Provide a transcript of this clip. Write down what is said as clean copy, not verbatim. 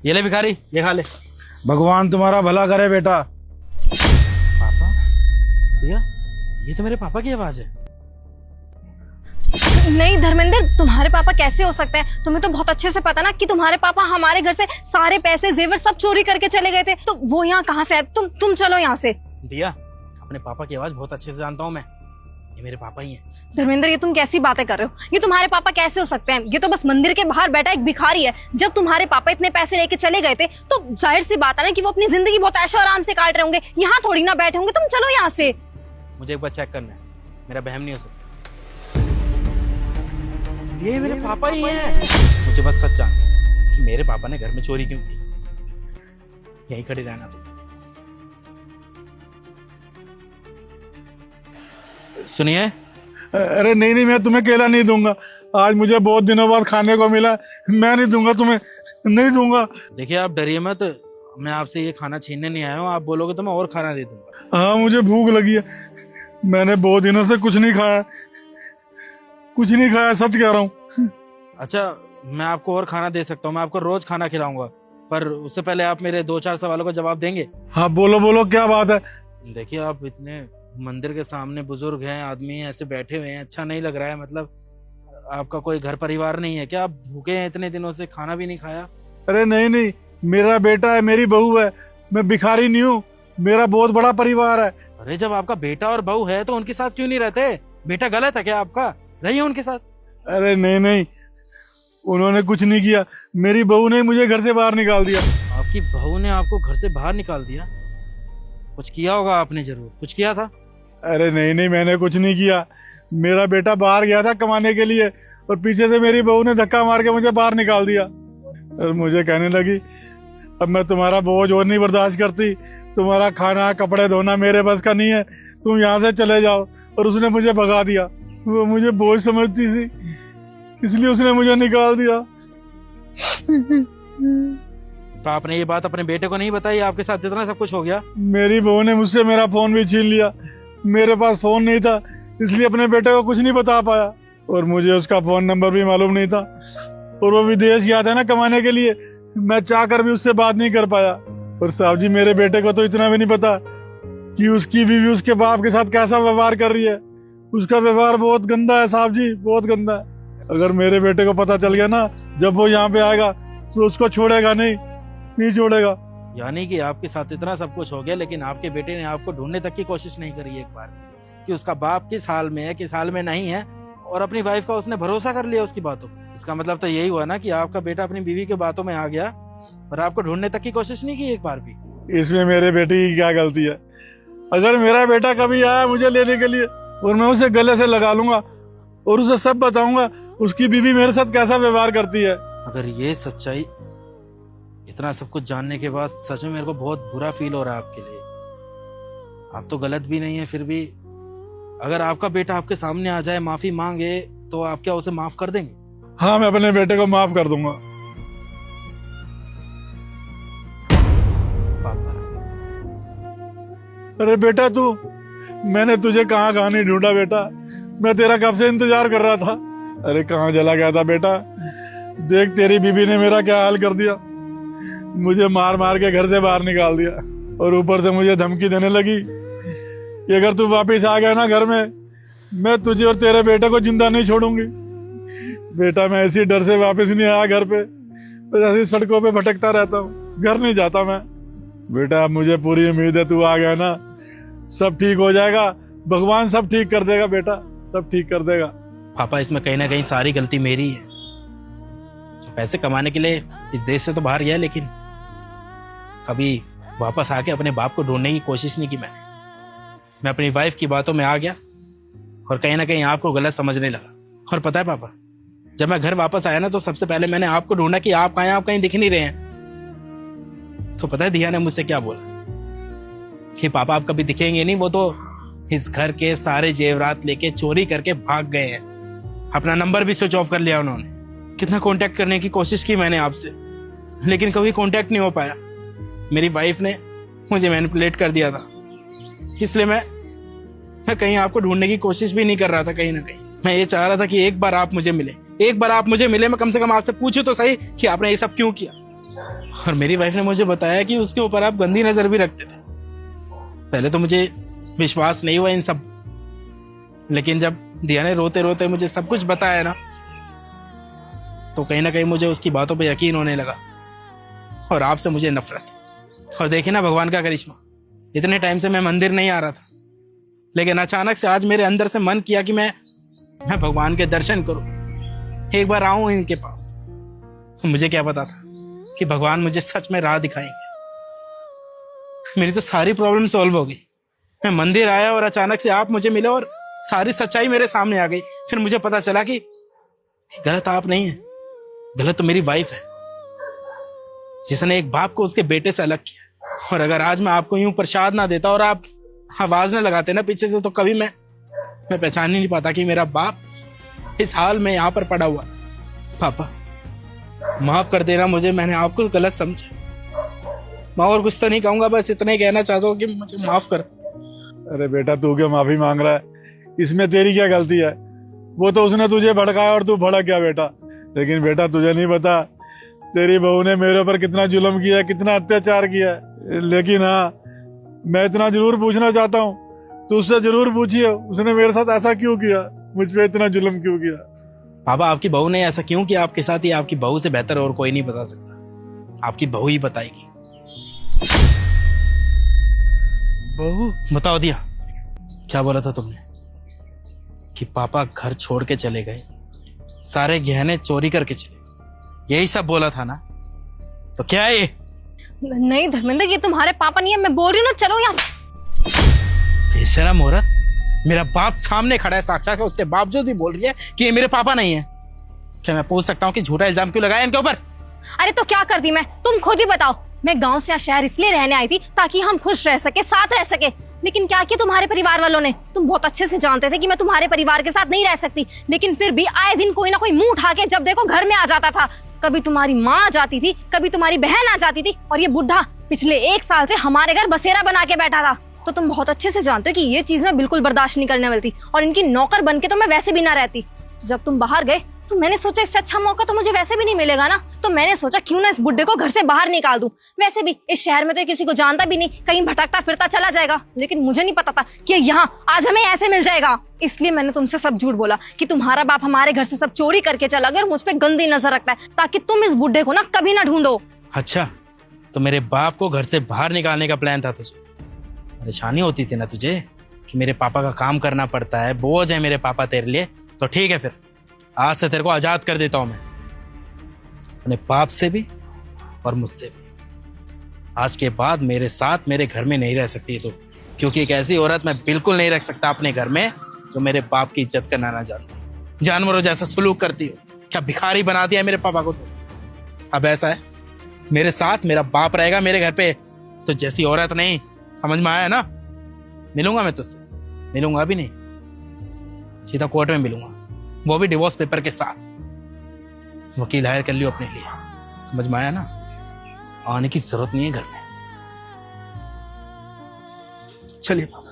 ये ले भिखारी, ये खा ले। भगवान तुम्हारा भला करे बेटा। पापा? दिया, ये तो मेरे पापा की आवाज है। नहीं धर्मेंद्र, तुम्हारे पापा कैसे हो सकते हैं? तुम्हें तो बहुत अच्छे से पता ना कि तुम्हारे पापा हमारे घर से सारे पैसे जेवर सब चोरी करके चले गए थे, तो वो यहाँ कहाँ से आए? तुम चलो यहाँ से। दिया, अपने पापा की आवाज बहुत अच्छे से जानता हूँ मैं, ये मेरे पापा ही हैं। धर्मेंद्र, ये तुम कैसी बातें कर रहे हो? ये तुम्हारे पापा कैसे हो सकते हैं? ये तो बस मंदिर के बाहर बैठा एक भिखारी है। जब तुम्हारे पापा इतने पैसे लेके चले गए थे तो जाहिर सी बात है ना कि वो अपनी जिंदगी बहुत ऐशो आराम से काट रहे होंगे, यहाँ थोड़ी ना बैठे होंगे। तुम चलो यहाँ से। मुझे एक बार चेक करना है, मेरा बहम नहीं हो सकता। ये मेरे पापा ही हैं। मुझे बस सच जानना है कि मेरे पापा ने घर में चोरी क्यों की। यहीं खड़ी रहना तुम। सुनिए। अरे नहीं नहीं, मैं तुम्हें केला नहीं दूंगा। आज मुझे बहुत दिनों बाद खाने को मिला, मैं नहीं दूंगा तुम्हें, नहीं दूंगा। देखिए आप डरिए मत, मैं आपसे ये खाना छीनने नहीं आया हूँ। आप बोलोगे तो मैं और खाना दे दूंगा। हाँ मुझे भूख लगी है, मैंने बहुत दिनों से कुछ नहीं खाया, कुछ नहीं खाया, सच कह रहा हूँ। अच्छा, मैं आपको और खाना दे सकता हूँ, मैं आपको रोज खाना खिलाऊंगा, पर उससे पहले आप मेरे 2-4 सवालों का जवाब देंगे? हाँ बोलो बोलो, क्या बात है? देखिए आप इतने मंदिर के सामने बुजुर्ग हैं, आदमी हैं, ऐसे बैठे हुए हैं, अच्छा नहीं लग रहा है। मतलब आपका कोई घर परिवार नहीं है क्या? आप भूखे हैं इतने दिनों से, खाना भी नहीं खाया? अरे नहीं नहीं, मेरा बेटा है, मेरी बहू है, मैं भिखारी नहीं हूँ, मेरा बहुत बड़ा परिवार है। अरे जब आपका बेटा और बहू है तो उनके साथ क्यों नहीं रहते? बेटा गलत है क्या आपका? रहिए उनके साथ। अरे नहीं नहीं, उन्होंने कुछ नहीं किया, मेरी बहू ने मुझे घर से बाहर निकाल दिया। आपकी बहू ने आपको घर से बाहर निकाल दिया? कुछ किया होगा आपने, जरूर कुछ किया था। अरे नहीं नहीं, मैंने कुछ नहीं किया, मेरा बेटा बाहर गया था कमाने के लिए और पीछे से मेरी बहू ने धक्का मार के मुझे बाहर निकाल दिया। और मुझे कहने लगी अब मैं तुम्हारा बोझ और नहीं बर्दाश्त करती, तुम्हारा खाना कपड़े धोना मेरे बस का नहीं है, तुम यहाँ से चले जाओ। और उसने मुझे भगा दिया। वो मुझे बोझ समझती थी, इसलिए उसने मुझे निकाल दिया। तो आपने ये बात अपने बेटे को नहीं बताई? आपके साथ इतना सब कुछ हो गया। मेरी बहू ने मुझसे मेरा फोन भी छीन लिया, मेरे पास फोन नहीं था, इसलिए अपने बेटे को कुछ नहीं बता पाया। और मुझे उसका फोन नंबर भी मालूम नहीं था, और वो विदेश गया था ना कमाने के लिए, मैं चाहकर भी उससे बात नहीं कर पाया। और साहब जी, मेरे बेटे को तो इतना भी नहीं पता कि उसकी बीवी उसके बाप के साथ कैसा व्यवहार कर रही है। उसका व्यवहार बहुत गंदा है साहब जी, बहुत गंदा है। अगर मेरे बेटे को पता चल गया ना, जब वो यहाँ पे आएगा तो उसको छोड़ेगा नहीं छोड़ेगा। यानी कि आपके साथ इतना सब कुछ हो गया, लेकिन आपके बेटे ने आपको ढूंढने तक की कोशिश नहीं करी एक बार कि उसका बाप किस हाल में है, किस हाल में नहीं है, और अपनी वाइफ का उसने भरोसा कर लिया उसकी बातों पर। इसका मतलब तो यही हुआ ना कि आपका बेटा अपनी बीवी के बातों में आ गया, पर आपको ढूंढने तक की कोशिश नहीं की एक बार भी। इसमें मेरे बेटे की क्या गलती है? अगर मेरा बेटा कभी आया मुझे लेने के लिए, और मैं उसे गले से लगा लूंगा और उसे सब बताऊंगा उसकी बीवी मेरे साथ कैसा व्यवहार करती है। अगर ये सच्चाई, इतना सब कुछ जानने के बाद सच में मेरे को बहुत बुरा फील हो रहा है आपके लिए। आप तो गलत भी नहीं है, फिर भी अगर आपका बेटा आपके सामने आ जाए, माफी मांगे, तो आप क्या उसे माफ कर देंगे? हाँ, मैं अपने बेटे को माफ कर दूंगा। पापा, अरे बेटा तू, मैंने तुझे कहाँ कहाँ नहीं ढूंढा बेटा, मैं तेरा कब से इंतजार कर रहा था। अरे कहाँ चला गया था बेटा? देख तेरी बीबी ने मेरा क्या हाल कर दिया, मुझे मार मार के घर से बाहर निकाल दिया, और ऊपर से मुझे धमकी देने लगी कि अगर तू वापस आ गया ना घर में, मैं तुझे और तेरे बेटे को जिंदा नहीं छोड़ूंगी। बेटा मैं इसी डर से वापस नहीं आया घर पे, बस ऐसी सड़कों पे भटकता रहता हूँ, घर नहीं जाता मैं। बेटा मुझे पूरी उम्मीद है तू आ गया ना, सब ठीक हो जाएगा, भगवान सब ठीक कर देगा बेटा, सब ठीक कर देगा। पापा इसमें कहीं ना कहीं सारी गलती मेरी है। जो पैसे कमाने के लिए इस देश से तो बाहर गया, लेकिन कभी वापस आके अपने बाप को ढूंढने की कोशिश नहीं की मैंने। मैं अपनी वाइफ की बातों में आ गया और कहीं ना कहीं आपको गलत समझने लगा। और पता है पापा, जब मैं घर वापस आया ना, तो सबसे पहले मैंने आपको ढूंढा कि आप कहाँ हैं, आप कहीं दिख नहीं रहे हैं। तो पता है दिया ने मुझसे क्या बोला कि पापा आप कभी दिखेंगे नहीं, वो तो इस घर के सारे जेवरात लेके चोरी करके भाग गए हैं। अपना नंबर भी स्विच ऑफ कर लिया उन्होंने। कितना कांटेक्ट करने की कोशिश की मैंने आपसे, लेकिन कभी कांटेक्ट नहीं हो पाया। मेरी वाइफ ने मुझे मैनिपुलेट कर दिया था, इसलिए मैं कहीं आपको ढूंढने की कोशिश भी नहीं कर रहा था। कहीं ना कहीं मैं ये चाह रहा था कि एक बार आप मुझे मिले, एक बार आप मुझे मिले, मैं कम से कम आपसे पूछूं तो सही कि आपने ये सब क्यों किया। और मेरी वाइफ ने मुझे बताया कि उसके ऊपर आप गंदी नजर भी रखते थे। पहले तो मुझे विश्वास नहीं हुआ इन सब, लेकिन जब दिया ने रोते रोते मुझे सब कुछ बताया ना, तो कहीं ना कहीं मुझे उसकी बातों पे यकीन होने लगा और आपसे मुझे नफरत। और देखिए ना भगवान का करिश्मा, इतने टाइम से मैं मंदिर नहीं आ रहा था, लेकिन अचानक से आज मेरे अंदर से मन किया कि मैं भगवान के दर्शन करूं, एक बार आऊं इनके पास। मुझे क्या पता था कि भगवान मुझे सच में राह दिखाएंगे। मेरी तो सारी प्रॉब्लम सॉल्व हो गई। मैं मंदिर आया और अचानक से आप मुझे मिले और सारी सच्चाई मेरे सामने आ गई। फिर मुझे पता चला कि गलत आप नहीं है, गलत तो मेरी वाइफ है, जिसने एक बाप को उसके बेटे से अलग किया। और अगर आज मैं आपको यूं प्रसाद ना देता और आप आवाज ना लगाते ना पीछे से, तो कभी मैं पहचान ही नहीं पाता कि मेरा बाप इस हाल में यहाँ पर पड़ा हुआ। पापा माफ कर देना मुझे, मैंने आपको गलत समझा। मैं और कुछ तो नहीं कहूंगा, बस इतना ही कहना चाहता हूँ कि मुझे माफ कर। अरे बेटा तू क्यों माफी मांग रहा है? इसमें तेरी क्या गलती है? वो तो उसने तुझे भड़काया और तू भड़क गया बेटा। लेकिन बेटा तुझे नहीं पता तेरी बहू ने मेरे ऊपर कितना जुल्म किया है, कितना अत्याचार किया है। लेकिन हाँ, मैं इतना जरूर पूछना चाहता हूँ, तू उससे जरूर पूछिए उसने मेरे साथ ऐसा क्यों किया, मुझ पे इतना जुल्म क्यों किया। पापा आपकी बहू ने ऐसा क्यों किया आपके साथ, ये आपकी बहू से बेहतर और कोई नहीं बता सकता। आपकी बहू ही बताएगी। बहू बताओ दिया, क्या बोला था तुमने कि पापा घर छोड़ के चले गए, सारे गहने चोरी करके चले गए, यही सब बोला था ना? तो क्या है ये? नहीं धर्मेंद्र, ये तुम्हारे पापा नहीं है, मैं बोल रही हूँ ना, चलो यहाँ। बेशरम औरत, मेरा बाप सामने खड़ा है साक्षात, उसके बावजूद भी बोल रही है कि ये मेरे पापा नहीं है। क्या मैं पूछ सकता हूँ कि झूठा इल्जाम क्यों लगाया इनके ऊपर? अरे तो क्या कर दी मैं, तुम खुद ही बताओ। मैं गांव से यहाँ शहर इसलिए रहने आई थी ताकि हम खुश रह सके, साथ रह सके। लेकिन क्या किया तुम्हारे परिवार वालों ने? तुम बहुत अच्छे से जानते थे कि मैं तुम्हारे परिवार के साथ नहीं रह सकती, लेकिन फिर भी आए दिन कोई ना कोई मुंह उठा के जब देखो घर में आ जाता था। कभी तुम्हारी माँ आ जाती थी, कभी तुम्हारी बहन आ जाती थी, और ये बुढ़ा पिछले 1 साल से हमारे घर बसेरा बना के बैठा था। तो तुम बहुत अच्छे से जानते हो कि ये चीज मैं बिल्कुल बर्दाश्त नहीं करने वाली थी, और इनकी नौकर बन के तो मैं वैसे भी ना रहती। तो जब तुम बाहर गए तो मैंने सोचा इससे अच्छा मौका तो मुझे वैसे भी नहीं मिलेगा ना, तो मैंने सोचा क्यों ना इस बुड्ढे को घर से बाहर निकाल दूं। वैसे भी इस शहर में तो किसी को जानता भी नहीं, कहीं भटकता फिरता चला जाएगा। लेकिन मुझे नहीं पता था कि यहाँ आज हमें ऐसे मिल जाएगा। इसलिए मैंने तुमसे सब झूठ बोला कि तुम्हारा बाप हमारे घर से सब चोरी करके चला गया और मुझ पे गंदी नजर रखता है, ताकि तुम इस बुड्ढे को ना कभी ना ढूंढो। अच्छा, तो मेरे बाप को घर से बाहर निकालने का प्लान था तुझे? परेशानी होती थी ना तुझे कि मेरे पापा का काम करना पड़ता है, बोझ है मेरे पापा तेरे लिए। तो ठीक है, फिर आज से तेरे को आजाद कर देता हूं मैं, अपने बाप से भी और मुझसे भी। आज के बाद मेरे साथ मेरे घर में नहीं रह सकती तो, क्योंकि एक ऐसी औरत मैं बिल्कुल नहीं रख सकता अपने घर में जो मेरे बाप की इज्जत करना ना जानती, जानवरों जैसा सलूक करती हो। क्या भिखारी बना दिया मेरे पापा को तुमने? अब ऐसा है, मेरे साथ मेरा बाप रहेगा मेरे घर पे, तो जैसी औरत नहीं। समझ में आया ना? मिलूंगा मैं तुझसे, मिलूंगा भी नहीं, सीधा कोर्ट में मिलूंगा, वो भी डिवोर्स पेपर के साथ। वकील हायर कर लियो अपने लिए। समझ में आया ना? आने की जरूरत नहीं है घर में। चलिए पापा।